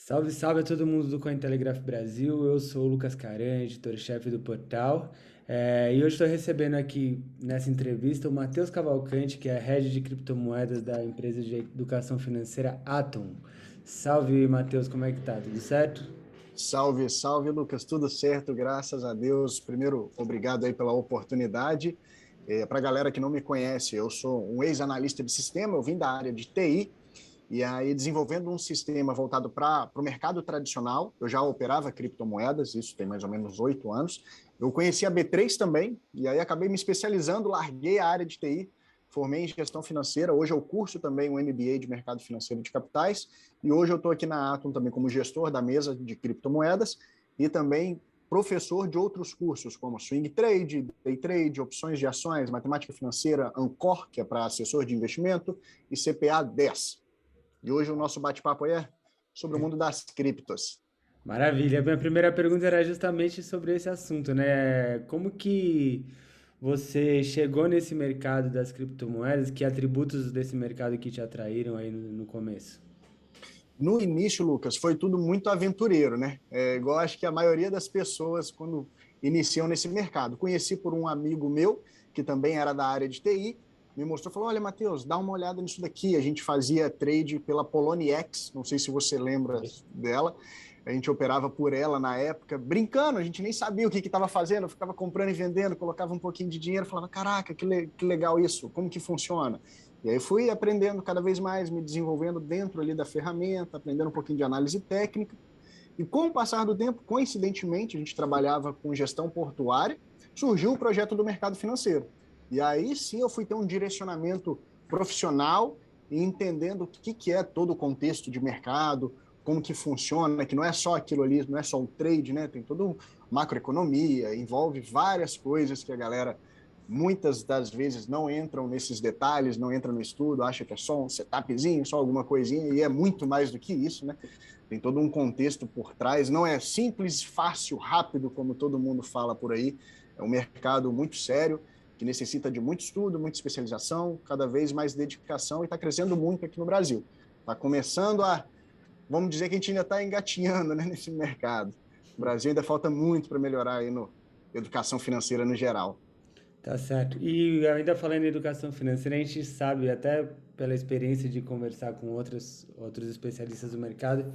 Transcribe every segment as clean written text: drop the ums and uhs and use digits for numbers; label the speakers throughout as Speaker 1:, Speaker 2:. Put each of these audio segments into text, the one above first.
Speaker 1: Salve, salve a todo mundo do Cointelegraph Brasil. Eu sou o Lucas Caran, editor-chefe do portal. E hoje estou recebendo aqui nessa entrevista o Matheus Cavalcante, que é head de criptomoedas da empresa de educação financeira Atom. Salve, Matheus, como é que tá? Tudo certo?
Speaker 2: Salve, salve, Lucas. Tudo certo, graças a Deus. Primeiro, obrigado aí pela oportunidade. Para a galera que não me conhece, eu sou um ex-analista de sistema, eu vim da área de TI, e aí desenvolvendo um sistema voltado para o mercado tradicional. Eu já operava criptomoedas, isso tem mais ou menos 8 anos. Eu conheci a B3 também, e aí acabei me especializando, larguei a área de TI, formei em gestão financeira. Hoje eu curso também um MBA de mercado financeiro de capitais, e hoje eu estou aqui na Atom também como gestor da mesa de criptomoedas e também professor de outros cursos, como Swing Trade, Day Trade, opções de ações, matemática financeira, Ancor, que é para assessor de investimento, e CPA 10. E hoje o nosso bate-papo é sobre o mundo das criptos.
Speaker 1: Maravilha. Minha primeira pergunta era justamente sobre esse assunto, né? Como que você chegou nesse mercado das criptomoedas? Que atributos desse mercado que te atraíram aí no começo?
Speaker 2: No início, Lucas, foi tudo muito aventureiro, né? Igual acho que a maioria das pessoas, quando iniciam nesse mercado. Conheci por um amigo meu, que também era da área de TI, me mostrou, falou, olha, Matheus, dá uma olhada nisso daqui. A gente fazia trade pela Poloniex, não sei se você lembra dela. A gente operava por ela na época, brincando, a gente nem sabia o que estava fazendo, eu ficava comprando e vendendo, colocava um pouquinho de dinheiro, falava, caraca, que legal isso, como que funciona? E aí fui aprendendo cada vez mais, me desenvolvendo dentro ali da ferramenta, aprendendo um pouquinho de análise técnica. E com o passar do tempo, coincidentemente, a gente trabalhava com gestão portuária, surgiu o projeto do mercado financeiro. E aí sim eu fui ter um direcionamento profissional e entendendo o que é todo o contexto de mercado, como que funciona, que não é só aquilo ali, não é só o trade, né? Tem toda macroeconomia, envolve várias coisas que a galera muitas das vezes não entram nesses detalhes, não entram no estudo, acha que é só um setupzinho, só alguma coisinha, e é muito mais do que isso, né? Tem todo um contexto por trás, não é simples, fácil, rápido, como todo mundo fala por aí. É um mercado muito sério, que necessita de muito estudo, muita especialização, cada vez mais dedicação e está crescendo muito aqui no Brasil. Está começando a, vamos dizer que a gente ainda está engatinhando, né, nesse mercado. O Brasil ainda falta muito para melhorar aí no educação financeira no geral.
Speaker 1: Tá certo. E ainda falando em educação financeira, a gente sabe, até pela experiência de conversar com outros especialistas do mercado,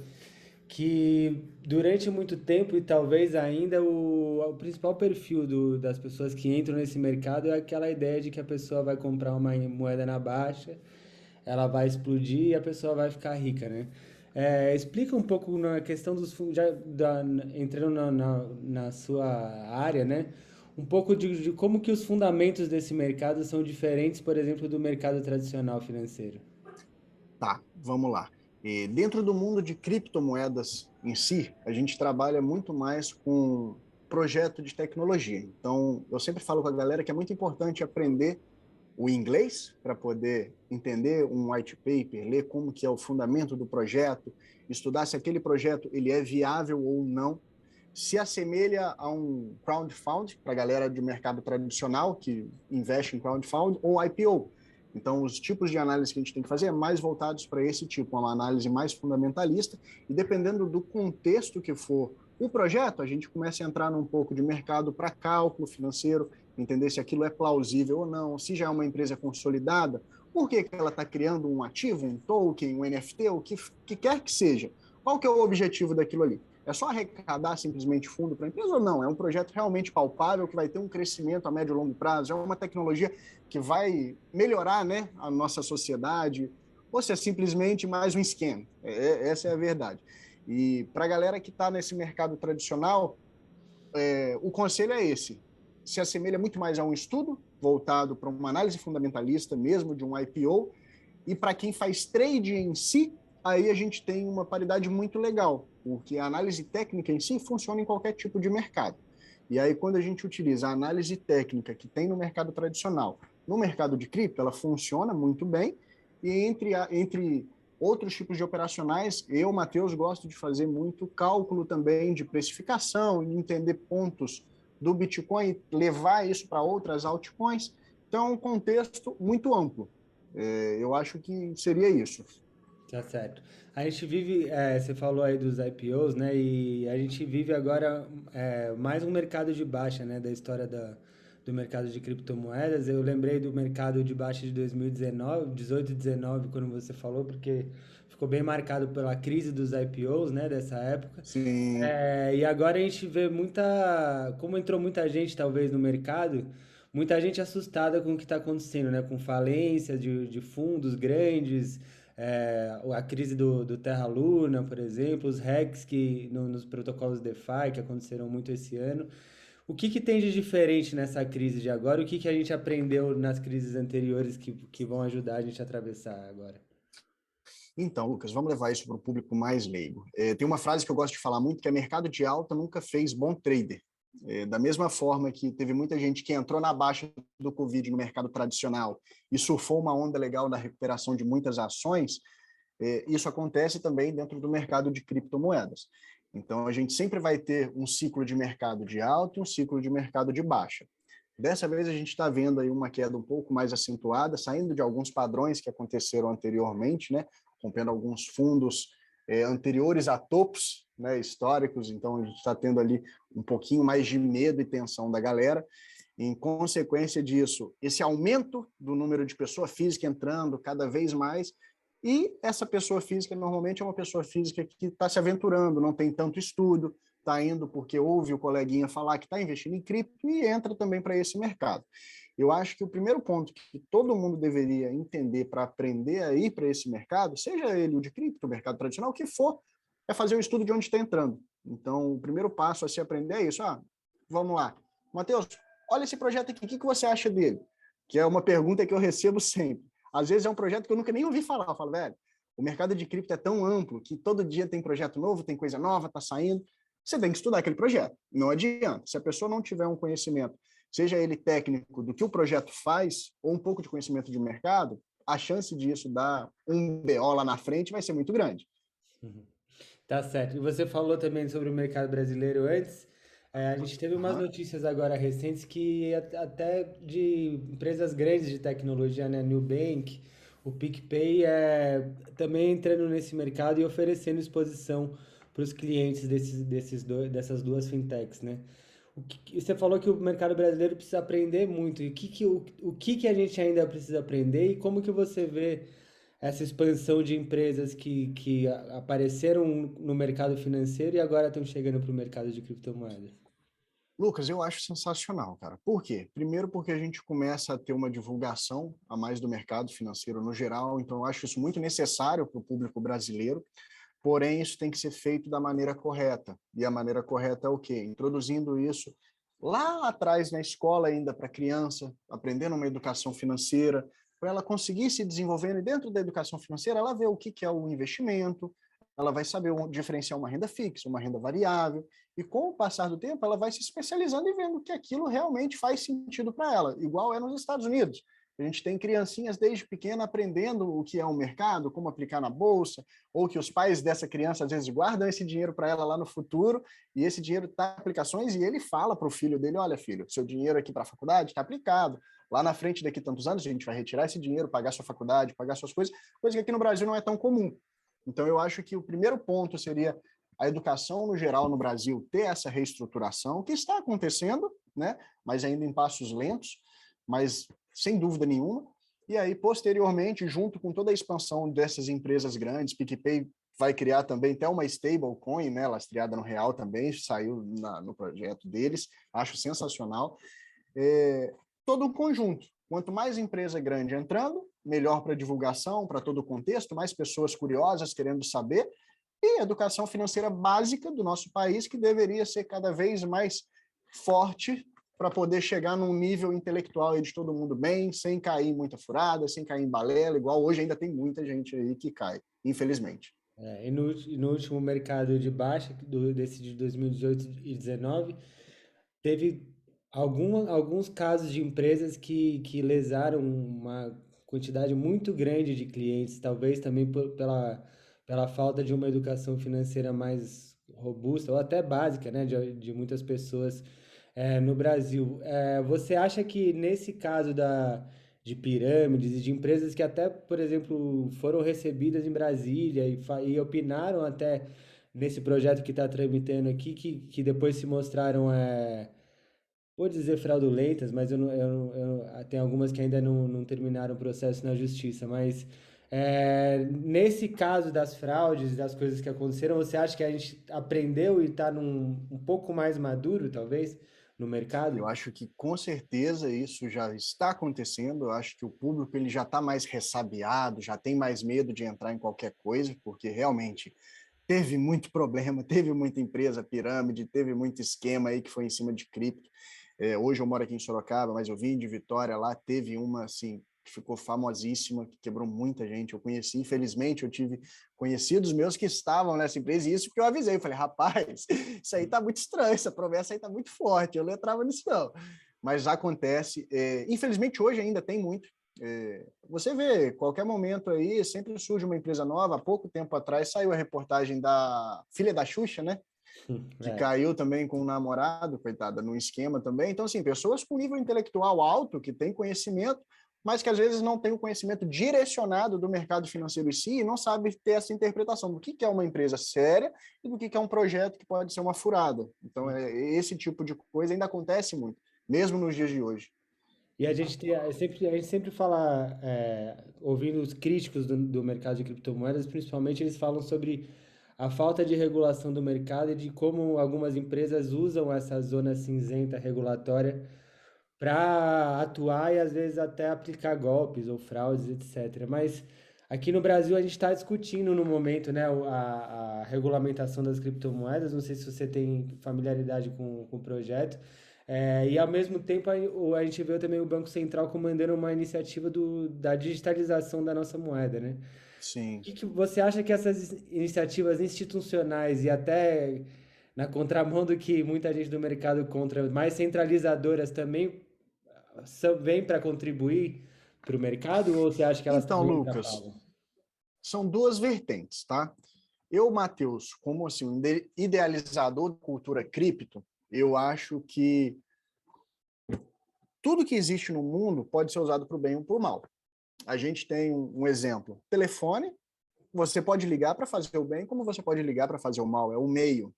Speaker 1: que durante muito tempo e talvez ainda o principal perfil das pessoas que entram nesse mercado é aquela ideia de que a pessoa vai comprar uma moeda na baixa, ela vai explodir e a pessoa vai ficar rica, né? Explica um pouco na questão dos fundos, entrando na sua área, né? Um pouco de como que os fundamentos desse mercado são diferentes, por exemplo, do mercado tradicional financeiro.
Speaker 2: Tá, vamos lá. E dentro do mundo de criptomoedas em si, a gente trabalha muito mais com projeto de tecnologia. Então, eu sempre falo com a galera que é muito importante aprender o inglês para poder entender um white paper, ler como que é o fundamento do projeto, estudar se aquele projeto ele é viável ou não, se assemelha a um crowdfund para a galera de mercado tradicional que investe em crowdfund ou IPO. Então, os tipos de análise que a gente tem que fazer é mais voltados para esse tipo, uma análise mais fundamentalista, e dependendo do contexto que for o projeto, a gente começa a entrar num pouco de mercado para cálculo financeiro, entender se aquilo é plausível ou não, se já é uma empresa consolidada, por que ela está criando um ativo, um token, um NFT, o que quer que seja. Qual que é o objetivo daquilo ali? É só arrecadar simplesmente fundo para a empresa ou não? É um projeto realmente palpável que vai ter um crescimento a médio e longo prazo? É uma tecnologia que vai melhorar, né, a nossa sociedade? Ou se é simplesmente mais um esquema? Essa é a verdade. E para a galera que está nesse mercado tradicional, o conselho é esse. Se assemelha muito mais a um estudo voltado para uma análise fundamentalista mesmo de um IPO, e para quem faz trade em si, aí a gente tem uma paridade muito legal, porque a análise técnica em si funciona em qualquer tipo de mercado. E aí, quando a gente utiliza a análise técnica que tem no mercado tradicional, no mercado de cripto, ela funciona muito bem, e entre outros tipos de operacionais, eu, Matheus, gosto de fazer muito cálculo também de precificação, e entender pontos do Bitcoin, levar isso para outras altcoins. Então, é um contexto muito amplo. Eu acho que seria isso.
Speaker 1: Tá certo. A gente vive, você falou aí dos IPOs, né? E a gente vive agora mais um mercado de baixa, né? Da história do mercado de criptomoedas. Eu lembrei do mercado de baixa de 2019, 18 e 19, quando você falou, porque ficou bem marcado pela crise dos IPOs, né? Dessa época.
Speaker 2: Sim.
Speaker 1: E agora a gente vê como entrou muita gente talvez no mercado, muita gente assustada com o que está acontecendo, né? Com falência de fundos grandes, a crise do Terra Luna, por exemplo, os hacks nos protocolos DeFi que aconteceram muito esse ano. O que que tem de diferente nessa crise de agora? O que que a gente aprendeu nas crises anteriores que vão ajudar a gente a atravessar agora?
Speaker 2: Então, Lucas, vamos levar isso para o público mais leigo. Tem uma frase que eu gosto de falar muito, que é mercado de alta nunca fez bom trader. Da mesma forma que teve muita gente que entrou na baixa do Covid no mercado tradicional e surfou uma onda legal na recuperação de muitas ações, isso acontece também dentro do mercado de criptomoedas. Então, a gente sempre vai ter um ciclo de mercado de alta e um ciclo de mercado de baixa. Dessa vez, a gente está vendo aí uma queda um pouco mais acentuada, saindo de alguns padrões que aconteceram anteriormente, né? Rompendo alguns fundos anteriores a topos, né, históricos. Então, a gente está tendo ali um pouquinho mais de medo e tensão da galera. Em consequência disso, esse aumento do número de pessoa física entrando cada vez mais, e essa pessoa física normalmente é uma pessoa física que está se aventurando, não tem tanto estudo, está indo porque ouve o coleguinha falar que está investindo em cripto e entra também para esse mercado. Eu acho que o primeiro ponto que todo mundo deveria entender para aprender a ir para esse mercado, seja ele o de cripto, o mercado tradicional, o que for, é fazer o estudo de onde está entrando. Então, o primeiro passo a se aprender é isso. Vamos lá. Matheus, olha esse projeto aqui, o que você acha dele? Que é uma pergunta que eu recebo sempre. Às vezes é um projeto que eu nunca nem ouvi falar. Eu falo, velho, o mercado de cripto é tão amplo que todo dia tem projeto novo, tem coisa nova, está saindo. Você tem que estudar aquele projeto. Não adianta. Se a pessoa não tiver um conhecimento, seja ele técnico do que o projeto faz, ou um pouco de conhecimento de mercado, a chance disso dar um BO lá na frente vai ser muito grande.
Speaker 1: Uhum. Tá certo. E você falou também sobre o mercado brasileiro antes. A gente teve umas
Speaker 2: Uhum.
Speaker 1: notícias agora recentes que até de empresas grandes de tecnologia, né? Nubank, o PicPay, também entrando nesse mercado e oferecendo exposição para os clientes dessas duas fintechs, né? Você falou que o mercado brasileiro precisa aprender muito. E o que que a gente ainda precisa aprender e como que você vê essa expansão de empresas que apareceram no mercado financeiro e agora estão chegando para o mercado de criptomoedas?
Speaker 2: Lucas, eu acho sensacional, cara. Por quê? Primeiro porque a gente começa a ter uma divulgação a mais do mercado financeiro no geral, então eu acho isso muito necessário para o público brasileiro. Porém, isso tem que ser feito da maneira correta. E a maneira correta é o quê? Introduzindo isso lá atrás na escola ainda para a criança, aprendendo uma educação financeira, para ela conseguir se desenvolvendo e dentro da educação financeira ela vê o que é o investimento, ela vai saber diferenciar uma renda fixa, uma renda variável, e com o passar do tempo ela vai se especializando e vendo que aquilo realmente faz sentido para ela, igual é nos Estados Unidos. A gente tem criancinhas desde pequena aprendendo o que é o mercado, como aplicar na bolsa, ou que os pais dessa criança às vezes guardam esse dinheiro para ela lá no futuro, e esse dinheiro está em aplicações, e ele fala para o filho dele, olha filho, seu dinheiro aqui para a faculdade está aplicado, lá na frente daqui a tantos anos a gente vai retirar esse dinheiro, pagar sua faculdade, pagar suas coisas, coisa que aqui no Brasil não é tão comum. Então eu acho que o primeiro ponto seria a educação no geral no Brasil ter essa reestruturação, que está acontecendo, né? Mas ainda em passos lentos, mas sem dúvida nenhuma. E aí, posteriormente, junto com toda a expansão dessas empresas grandes, PicPay vai criar também até uma stablecoin, né, lastreada no real também, saiu no projeto deles, acho sensacional. Todo um conjunto. Quanto mais empresa grande entrando, melhor para divulgação, para todo o contexto, mais pessoas curiosas querendo saber, e educação financeira básica do nosso país, que deveria ser cada vez mais forte para poder chegar num nível intelectual aí de todo mundo bem, sem cair em muita furada, sem cair em balela, igual hoje ainda tem muita gente aí que cai, infelizmente.
Speaker 1: E no último mercado de baixa, desse de 2018 e 2019, teve alguns casos de empresas que lesaram uma quantidade muito grande de clientes, talvez também pela falta de uma educação financeira mais robusta, ou até básica, né, de muitas pessoas no Brasil. Você acha que nesse caso de pirâmides e de empresas que até, por exemplo, foram recebidas em Brasília e opinaram até nesse projeto que está tramitando aqui, que depois se mostraram, vou dizer fraudulentas, mas tem algumas que ainda não terminaram o processo na justiça, mas nesse caso das fraudes, das coisas que aconteceram, você acha que a gente aprendeu e está um pouco mais maduro, talvez, no mercado?
Speaker 2: Eu acho que com certeza isso já está acontecendo. Eu acho que o público ele já está mais ressabiado, já tem mais medo de entrar em qualquer coisa, porque realmente teve muito problema, teve muita empresa pirâmide, teve muito esquema aí que foi em cima de cripto. Hoje eu moro aqui em Sorocaba, mas eu vim de Vitória, lá teve uma assim que ficou famosíssima, que quebrou muita gente. Eu conheci, infelizmente, eu tive conhecidos meus que estavam nessa empresa, e isso porque eu avisei, eu falei, rapaz, isso aí tá muito estranho, essa promessa aí tá muito forte, eu não entrava nisso não. Mas acontece, infelizmente hoje ainda tem muito. Você vê, qualquer momento aí, sempre surge uma empresa nova. Há pouco tempo atrás saiu a reportagem da filha da Xuxa, né? Que
Speaker 1: É.
Speaker 2: caiu também com um namorado, coitada, num esquema também. Então, assim, pessoas com nível intelectual alto, que têm conhecimento, mas que às vezes não têm o conhecimento direcionado do mercado financeiro em si e não sabem ter essa interpretação do que é uma empresa séria e do que é um projeto que pode ser uma furada. Então, esse tipo de coisa ainda acontece muito, mesmo nos dias de hoje.
Speaker 1: E a gente sempre fala, ouvindo os críticos do mercado de criptomoedas, principalmente, eles falam sobre a falta de regulação do mercado e de como algumas empresas usam essa zona cinzenta regulatória para atuar e às vezes até aplicar golpes ou fraudes, etc. Mas aqui no Brasil a gente está discutindo no momento, né, a regulamentação das criptomoedas. Não sei se você tem familiaridade com o projeto. E ao mesmo tempo a gente vê também o Banco Central comandando uma iniciativa da digitalização da nossa moeda, né? O
Speaker 2: Sim.
Speaker 1: que você acha que essas iniciativas institucionais e até na contramão do que muita gente do mercado contra, mais centralizadoras também vêm para contribuir para o mercado ou você acha que elas
Speaker 2: Então,
Speaker 1: também
Speaker 2: Lucas,
Speaker 1: atrapalham?
Speaker 2: são duas vertentes, tá? Eu, Matheus, como assim, um idealizador da cultura cripto, eu acho que tudo que existe no mundo pode ser usado para o bem ou para o mal. A gente tem um exemplo: telefone, você pode ligar para fazer o bem, como você pode ligar para fazer o mal, é o meio.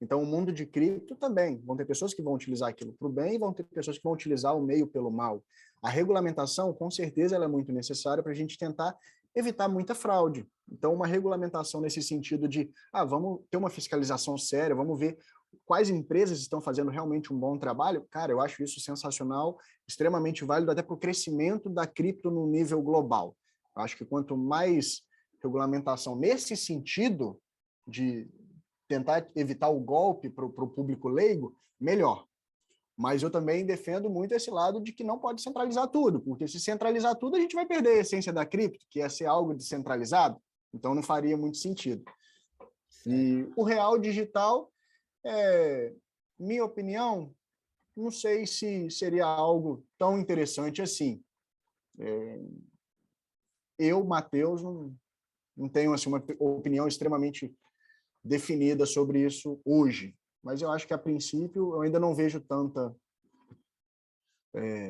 Speaker 2: Então, o mundo de cripto também. Vão ter pessoas que vão utilizar aquilo para o bem e vão ter pessoas que vão utilizar o meio pelo mal. A regulamentação, com certeza, ela é muito necessária para a gente tentar evitar muita fraude. Então, uma regulamentação nesse sentido de, vamos ter uma fiscalização séria, vamos ver quais empresas estão fazendo realmente um bom trabalho. Cara, eu acho isso sensacional, extremamente válido até para o crescimento da cripto no nível global. Eu acho que quanto mais regulamentação nesse sentido de tentar evitar o golpe para o público leigo, melhor. Mas eu também defendo muito esse lado de que não pode centralizar tudo, porque se centralizar tudo, a gente vai perder a essência da cripto, que é ser algo descentralizado, então não faria muito sentido.
Speaker 1: Certo.
Speaker 2: E o real digital, minha opinião, não sei se seria algo tão interessante assim. Eu, Matheus, não tenho assim, uma opinião extremamente definida sobre isso hoje, mas eu acho que a princípio eu ainda não vejo tanta,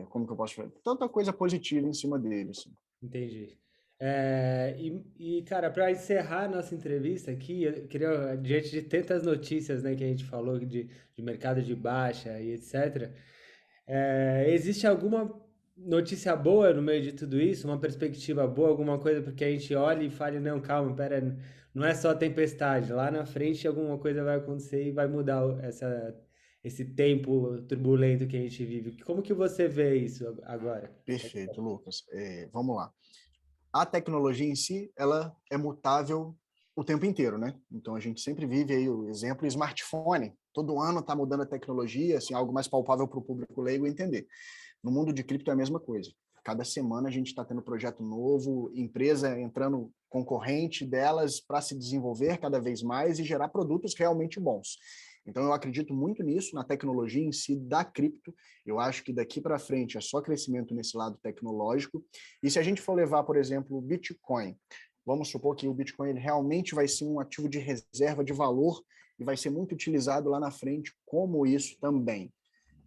Speaker 2: como que eu posso falar, tanta coisa positiva em cima dele. Assim.
Speaker 1: Entendi. Cara, para encerrar a nossa entrevista aqui, eu queria, diante de tantas notícias, né, que a gente falou de mercado de baixa e etc., existe alguma notícia boa no meio de tudo isso? Uma perspectiva boa, alguma coisa porque a gente olha e fala, não, calma, pera, não é só tempestade, lá na frente alguma coisa vai acontecer e vai mudar esse tempo turbulento que a gente vive. Como que você vê isso agora?
Speaker 2: Perfeito, Lucas. Vamos lá. A tecnologia em si, ela é mutável o tempo inteiro, né? Então a gente sempre vive aí o exemplo smartphone. Todo ano está mudando a tecnologia, assim, algo mais palpável para o público leigo entender. No mundo de cripto é a mesma coisa. Cada semana a gente está tendo projeto novo, empresa entrando concorrente delas para se desenvolver cada vez mais e gerar produtos realmente bons. Então eu acredito muito nisso, na tecnologia em si da cripto. Eu acho que daqui para frente é só crescimento nesse lado tecnológico. E se a gente for levar, por exemplo, o Bitcoin, vamos supor que o Bitcoin ele realmente vai ser um ativo de reserva de valor e vai ser muito utilizado lá na frente como isso também.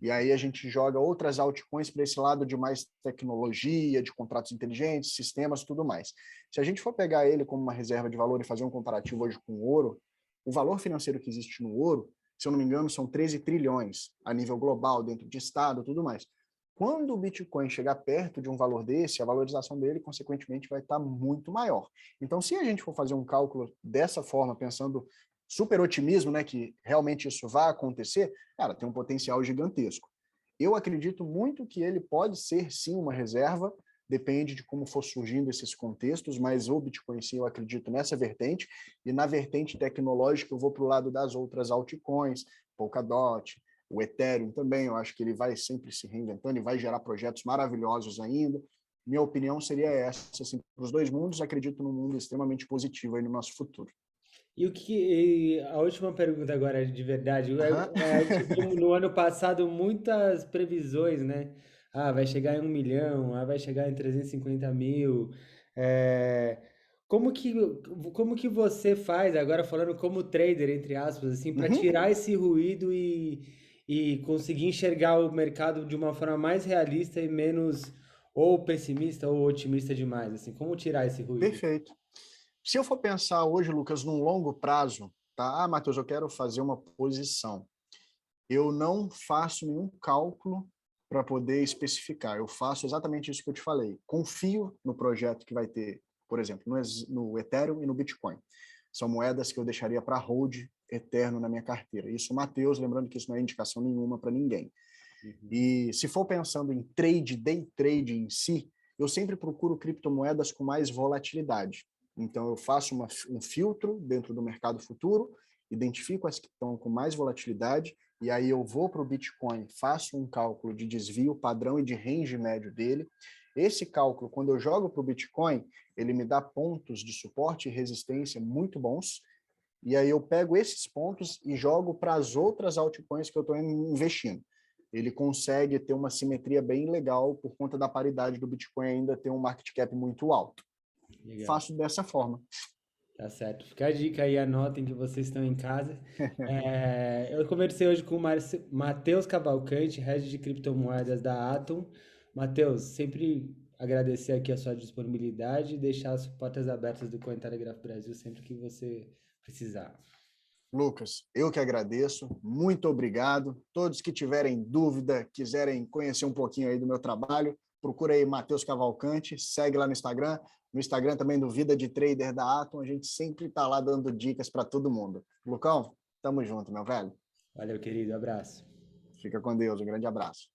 Speaker 2: e aí a gente joga outras altcoins para esse lado de mais tecnologia, de contratos inteligentes, sistemas, tudo mais. Se a gente for pegar ele como uma reserva de valor e fazer um comparativo hoje com o ouro, o valor financeiro que existe no ouro, se eu não me engano, são 13 trilhões a nível global, dentro de estado, tudo mais. Quando o Bitcoin chegar perto de um valor desse, a valorização dele, consequentemente, vai estar muito maior. Então, se a gente for fazer um cálculo dessa forma, pensando super otimismo, né, que realmente isso vai acontecer, cara, tem um potencial gigantesco. Eu acredito muito que ele pode ser, sim, uma reserva, depende de como for surgindo esses contextos, mas o Bitcoin, sim, eu acredito nessa vertente, e na vertente tecnológica eu vou para o lado das outras altcoins, Polkadot, o Ethereum também, eu acho que ele vai sempre se reinventando e vai gerar projetos maravilhosos ainda. Minha opinião seria essa, assim, para os dois mundos, acredito num mundo extremamente positivo aí no nosso futuro.
Speaker 1: A última pergunta agora de verdade,
Speaker 2: Aham.
Speaker 1: a gente viu no ano passado muitas previsões, né? Ah, vai chegar em 1 milhão, vai chegar em 350 mil. É, como que, como que você faz, agora falando como trader, entre aspas, assim, para
Speaker 2: Uhum.
Speaker 1: tirar esse ruído e conseguir enxergar o mercado de uma forma mais realista e menos ou pessimista ou otimista demais, assim, como tirar esse ruído?
Speaker 2: Perfeito. Se eu for pensar hoje, Lucas, num longo prazo, tá? Ah, Matheus, eu quero fazer uma posição. Eu não faço nenhum cálculo para poder especificar. Eu faço exatamente isso que eu te falei. Confio no projeto que vai ter, por exemplo, no Ethereum e no Bitcoin. São moedas que eu deixaria para hold eterno na minha carteira. Isso, Matheus, lembrando que isso não é indicação nenhuma para ninguém.
Speaker 1: Uhum.
Speaker 2: E se for pensando em trade, day trade em si, eu sempre procuro criptomoedas com mais volatilidade. Então, eu faço um filtro dentro do mercado futuro, identifico as que estão com mais volatilidade, e aí eu vou para o Bitcoin, faço um cálculo de desvio padrão e de range médio dele. Esse cálculo, quando eu jogo para o Bitcoin, ele me dá pontos de suporte e resistência muito bons, e aí eu pego esses pontos e jogo para as outras altcoins que eu estou investindo. Ele consegue ter uma simetria bem legal por conta da paridade do Bitcoin ainda ter um market cap muito alto.
Speaker 1: Legal.
Speaker 2: Faço dessa forma.
Speaker 1: Tá certo. Fica a dica aí, anotem que vocês estão em casa. Eu conversei hoje com o Matheus Cavalcante, head de criptomoedas da Atom. Matheus, sempre agradecer aqui a sua disponibilidade e deixar as portas abertas do Cointelegraph Brasil sempre que você precisar.
Speaker 2: Lucas, eu que agradeço, muito obrigado. Todos que tiverem dúvida, quiserem conhecer um pouquinho aí do meu trabalho, procura aí Matheus Cavalcante, segue lá no Instagram também do Vida de Trader da Atom, a gente sempre está lá dando dicas para todo mundo. Lucão, tamo junto, meu velho.
Speaker 1: Valeu, querido. Abraço.
Speaker 2: Fica com Deus, um grande abraço.